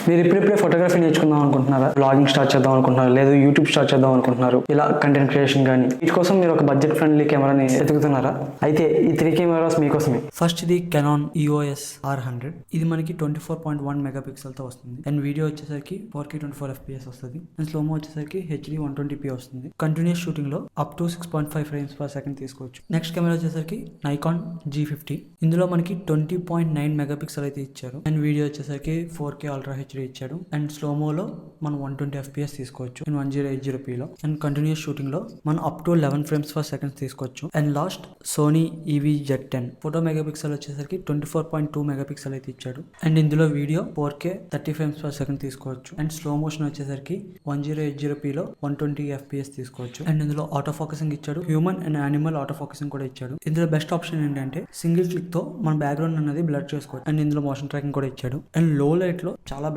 మీరు ఇప్పుడిప్పుడే ఫోటోగ్రఫీ నేర్చుకుందాం అనుకుంటున్నారా, బ్లాగింగ్ స్టార్ట్ చేద్దాం అనుకుంటున్నారా, లేదా యూట్యూబ్ స్టార్ట్ చేద్దాం అనుకుంటున్నారు, ఇలా కంటెంట్ క్రియేషన్ కానీ వీటి కోసం మీరు ఒక బడ్జెట్ ఫ్రెండ్లీ కెమెరాని వెతుకుతున్నారా? అయితే ఈ 3 కెమెరాస్ మీకోసమే. ఫస్ట్ ఇది కెనాన్ EOS R100. ఇది మనకి 24.1 మెగాపిక్సెల్ తో వస్తుంది. అండ్ వీడియో వచ్చేసరికి 4K 24 FPS వస్తుంది. అండ్ స్లోమో వచ్చేసరికి HD 120p వస్తుంది. కంటిన్యూస్ షూటింగ్ లో up to 6.5 frames per second తీసుకోవచ్చు. నెక్స్ట్ కెమెరా వచ్చేసరికి నైకాన్ G50. ఇందులో మనకి 20.9 మెగాపిక్సెల్ అయితే ఇచ్చారు. అండ్ వీడియో వచ్చేసరికి 4K అల్ట్రా HD ఇచ్చాడు. అండ్ స్లోమోలో మనం 120 FPS తీసుకోవచ్చు అండ్ 1080p లో. అండ్ కంటిన్యూస్ షూటింగ్ లో మనం up to 11 frames per second తీసుకోవచ్చు. And last Sony EVZ10. Photo megapixel వచ్చేసరికి 24.2 మెగాపిక్సెల్ అయితే ఇచ్చాడు. అండ్ ఇందులో video 4K 30 frames per second తీసుకోవచ్చు. అండ్ స్లో మోషన్ వచ్చేసరికి 1080p లో 120 FPS తీసుకోవచ్చు. అండ్ ఇందులో ఆటో ఫోకసింగ్ ఇచ్చాడు. Human and animal auto focusing కూడా ఇచ్చాడు. ఇందులో బెస్ట్ ఆప్షన్ ఏంటంటే సింగిల్ క్లిక్ తో మన బ్యాక్గ్రౌండ్ అనేది బ్లర్ చేసుకోవచ్చు. అండ్ ఇందులో మోషన్ ట్రాకింగ్ కూడా ఇచ్చాడు. అండ్ లో లైట్ లో చాలా